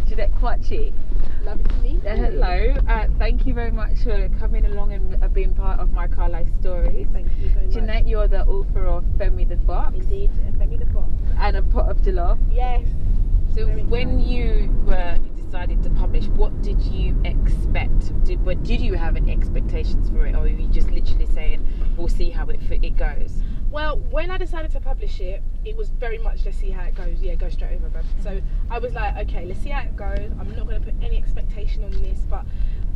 Jeanette Kwakye. Lovely to meet you. Hello. Thank you very much for coming along and being part of my car life stories. Thank you very much. Jeanette, you're the author of Femi the Fox. Indeed, Femi the Fox. And a Pot of Jollof. Yes. So when you decided to publish, what did you expect? Did you have any expectations for it, or were you just literally saying, we'll see how it goes? Well, when I decided to publish it, it was very much, let's see how it goes. Yeah, go straight over, bruv. So I was like, okay, let's see how it goes. I'm not going to put any expectation on this, but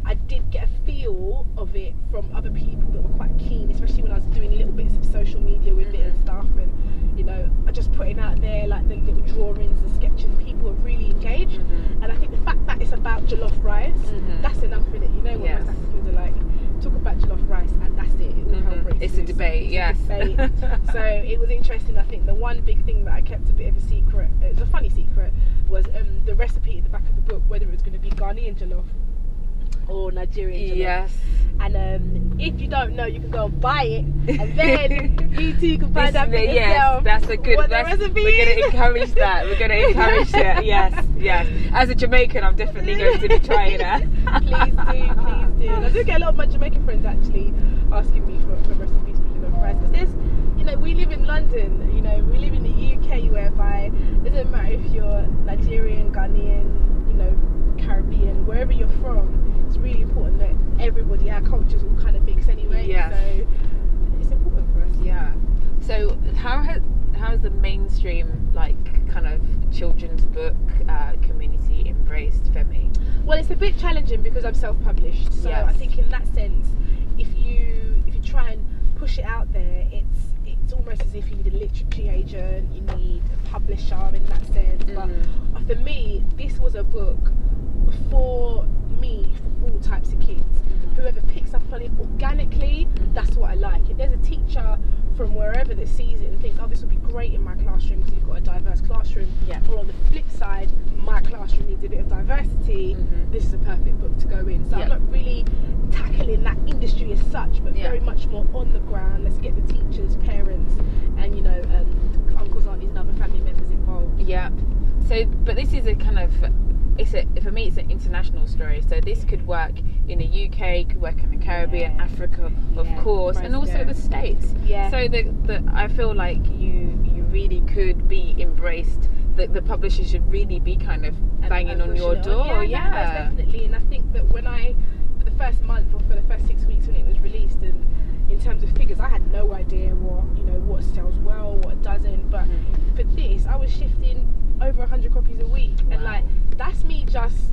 I did get a feel of it from other people that were quite keen, especially when I was doing little bits of social media with it and stuff, and, you know, I just putting out there like the little drawings and sketches. People were really engaged, and I think the fact that it's about jollof rice, that's enough in it. You know what West Africans are like, talk about jollof rice and that's it. It's a debate, yes. So it was interesting. I think the one big thing that I kept a bit of a secret, it was a funny secret, was the recipe at the back of the book, whether it was going to be Ghanaian jollof or Nigerian jollof. Yes. And if you don't know, you can go and buy it, and then you too can find out for yourself. That's a good recipe We're going to encourage that. We're going to encourage it. Yes. As a Jamaican, I'm definitely going to try it. Please do. I do get a lot of my Jamaican friends actually asking me for recipes for jollof rice, because there's, you know, we live in London, you know, we live in the UK, whereby it doesn't matter if you're Nigerian, Ghanaian, you know, Caribbean, wherever you're from, it's really important that everybody, our cultures all kind of mix anyway. Yes. So it's important for us. Yeah. So how has the mainstream, like, kind of children's book community embraced Femi? Well, it's a bit challenging because I'm self-published, so I think in that sense, if you try and push it out there, it's almost as if you need a literature agent, you need a publisher in that sense. But for me, this was a book for me, for all types of kids. Whoever picks up on it organically, that's what I like. If there's a teacher from wherever that sees it and thinks, oh, this would be great in my classroom because you've got a diverse classroom, or on the flip side, my classroom needs a bit of diversity, this is a perfect book to go in. So I'm not really tackling that industry as such, but very much more on the ground. Let's get the teachers, parents, and, you know, uncles, aunties and other family members involved. Yeah. So, but this is a kind of, for me, it's an international story. So this could work in the UK, could work in the Caribbean, Africa, of course, and also the States. Yeah. So I feel like you really could be embraced. The publisher should really be kind of banging on your door. Yeah, definitely. And I think that when for the first month or for the first 6 weeks when it was released, and in terms of figures, I had no idea what sells well, what doesn't. But for this, I was shifting over 100 copies a week, and like, that's me just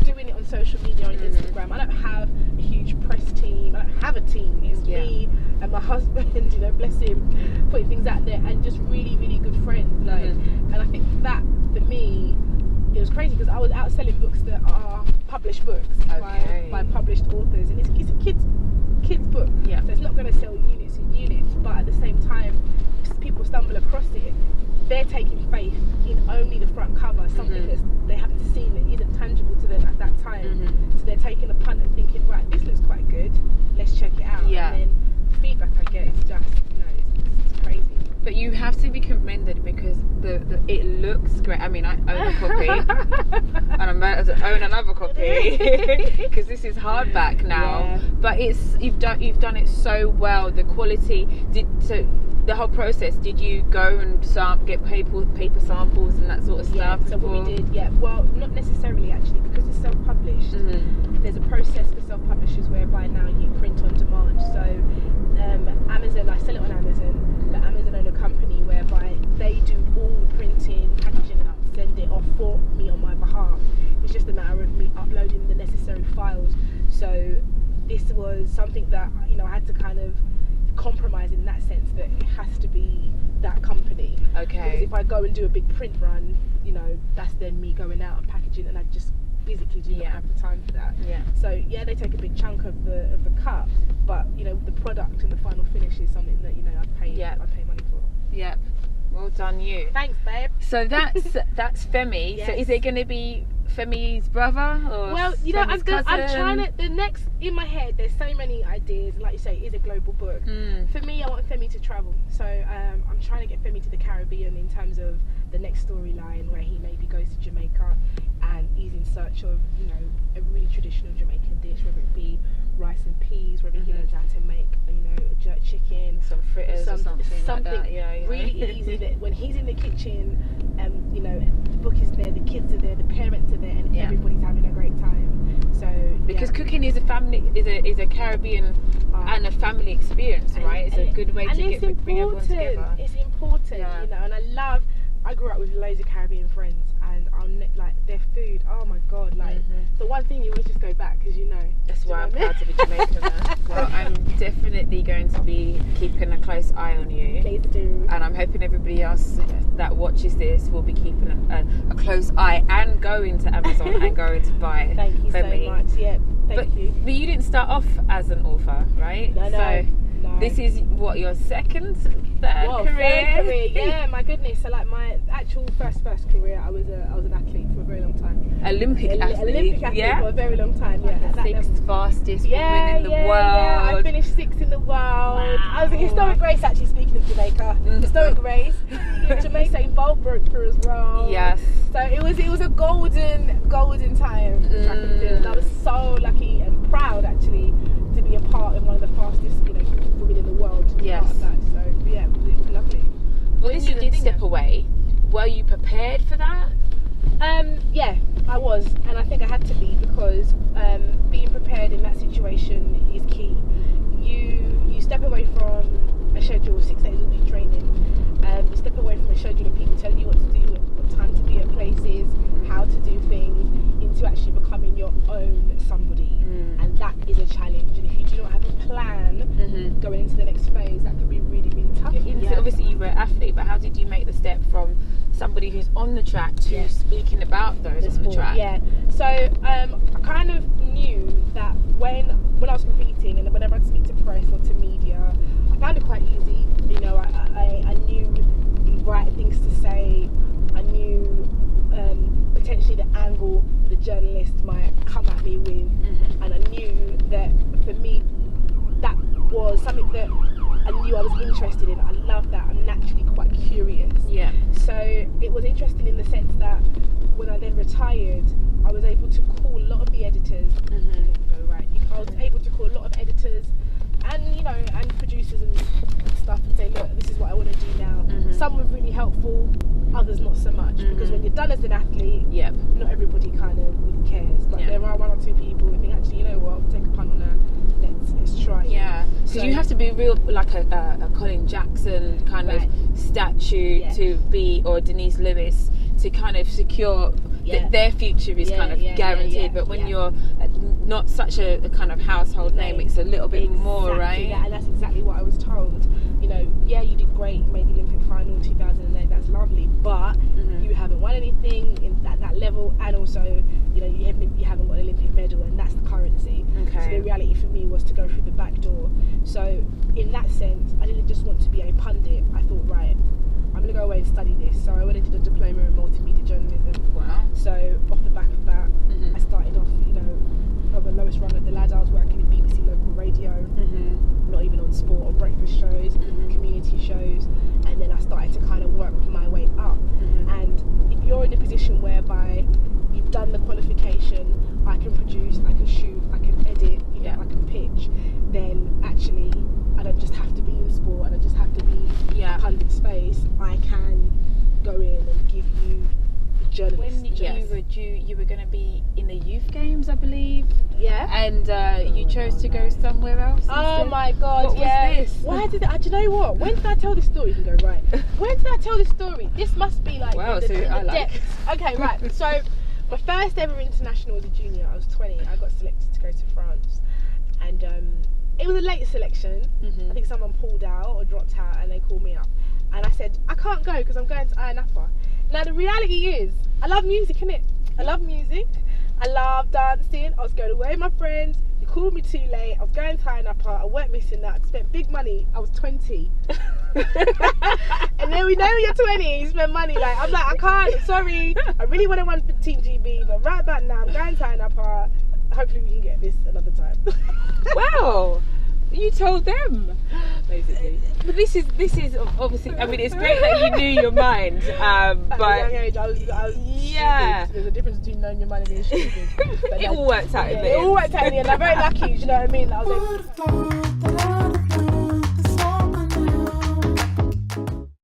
doing it on social media, on Instagram. I don't have a huge press team, I don't have a team. It's me and my husband, you know, bless him, putting things out there, and just really, really good friends. Like, and I think that for me, it was crazy because I was out selling books that are published books by published authors, and it's a kids book, so it's not going to sell units and units, but at the same time, if people stumble across it, they're taking faith in only the front cover, something that they haven't seen, that isn't tangible to them at that time. So they're taking a punt and thinking, right, this looks quite good, let's check it out. And then the feedback I get is just, you know, it's crazy. But you have to be commended because it looks great. I mean, I own a copy, and I'm about to own another copy because this is hardback now. But you've done it so well. The quality the whole process. Did you go and get paper samples and that sort of stuff? So what we did, well, not necessarily actually, because it's self-published. There's a process for self-publishers whereby now you print on demand. So Amazon, I sell it on Amazon, but Amazon own a company whereby they do all the printing, packaging, and send it off for me on my behalf. It's just a matter of me uploading the necessary files. So this was something that, you know, I had to kind of compromise in that sense, that it has to be that company. Because if I go and do a big print run, you know, that's then me going out and packaging, and I just physically do not have the time for that. So they take a big chunk of the cut, but, you know, the product and the final finish is something that, you know, I pay money for. Well done, you. Thanks, babe. So that's Femi. Yes. So is it going to be Femi's brother or? Well, you know, I'm cousin? trying to. The next in my head, there's so many ideas. Like you say, it is a global book. For me, I want Femi to travel. So I'm trying to get Femi to the Caribbean in terms of the next storyline, where he maybe goes to Jamaica and he's in search of, you know, a really traditional Jamaican dish, whether it be rice and peas, whether he learns how to make, you know, a jerk chicken, some fritters or something like that. Yeah. Really easy, that when he's in the kitchen, you know, the book is there, the kids are there, the parents are there, and everybody's having a great time. So because cooking is a family, is a Caribbean and a family experience, right? It's a good way to bring everyone together. It's important, you know, and I grew up with loads of Caribbean friends, and like their food. Oh my God! Like the one thing you always just go back, because you know. That's why I'm proud to be Jamaican. Well, I'm definitely going to be keeping a close eye on you. Please do. And I'm hoping everybody else that watches this will be keeping a close eye and going to Amazon and going to buy. Thank you so much. Yeah, thank you. But you didn't start off as an author, right? No. So this is what, your second, third career? Yeah, my goodness. So like my actual first career, I was an athlete for a very long time. Olympic athlete for a very long time. Yeah, sixth fastest woman in the world. Yeah, I finished 6th in the world. Wow. I was a historic race, actually. Speaking of Jamaica, historic race. Jamaica Bolt broke through as well. Yes. So it was a golden time for track and field. I was so lucky and proud, actually, to be a part of one of the fastest, you know, women in the world. Yes. Part of that. So yeah, it was lovely. Well, you did step away. Were you prepared for that? Yeah, I was, and I think I had to be, because being prepared in that situation is key. You step away from a schedule, 6 days a week training. You step away from a schedule of people telling you what to do, what time to be at places, how to do things, into actually becoming your own somebody, and that is a challenge. And if you do not have a plan going into the next phase, that can be really, really tough. Obviously, you were an athlete, but how did you make the step from somebody who's on the track to speaking about those on the track? Yeah, so I kind of knew that when I was competing, and whenever I'd speak to press or to media, I found it quite easy. You know, I knew the right things to say. I knew potentially the angle the journalist might come at me with, and I knew that for me that was something that I knew I was interested in. I love that. I'm naturally quite curious. Yeah. So it was interesting in the sense that when I then retired, I was able to call a lot of the editors. I was able to call a lot of editors and, you know, and producers and stuff, and say, look, this is what I want to do now. Some were really helpful, others not so much, because when you're done as an athlete, not everybody kind of really cares, but there are one or two people who think, actually, you know what, take a punt on her, let's try it. Yeah, because you have to be real, like a Colin Jackson kind of statue to be, or Denise Lewis, to kind of secure their future is kind of guaranteed. But when you're not such a kind of household name, it's a little bit more, right? Yeah, and that's exactly what I was told. You know, you did great, you made the Olympic final in 2008, that's lovely, but you haven't won anything in that level, and also, you know, you haven't got an Olympic medal, and that's the currency. Okay. So the reality for me was to go through the back door. So in that sense, I didn't just want to be a pundit. I thought, right, I'm going to go away and study this. So I went and did a diploma in multimedia journalism. Wow. So off the back of that, I started off, you know, on the lowest rung of the ladder. I was working in BBC local radio, not even on sport or breakfast shows, community shows, and then I started to kind of work my way up. And if you're in a position whereby you've done the qualification, I can produce, I can shoot, I can edit, you know, I can pitch, then actually I don't just have to be in sport, I don't just have to be a pundit space. I can go in and give you journalists. When you were going to be in the youth games, I believe. Yeah. And you chose to go somewhere else. Oh my God! What was this? Why did do you know what? When did I tell this story? You can go right. When did I tell this story? This must be like in the depths. Okay, right. So my first ever international was a junior. I was 20. I got selected to go to France, and it was a late selection. I think someone pulled out or dropped out, and they called me up, and I said I can't go because I'm going to INAFA. Now the reality is, I love music, innit? I love music. I love dancing. I was going away with my friends. You called me too late. I was going to an upper. I weren't missing that. I spent big money. I was 20. And then we know when you're 20, you spend money. Like, I'm like, I can't. Sorry. I really want to run for TeamGB, but right back now, I'm going to an upper. Hopefully we can get this another time. Wow. You told them, basically. But this is obviously. I mean, it's great that you knew your mind. But at a young age, I was yeah. stupid. There's a difference between knowing your mind and being stupid. It all worked out in the end. It all worked out in the end. I'm very lucky. Do you know what I mean? I was able to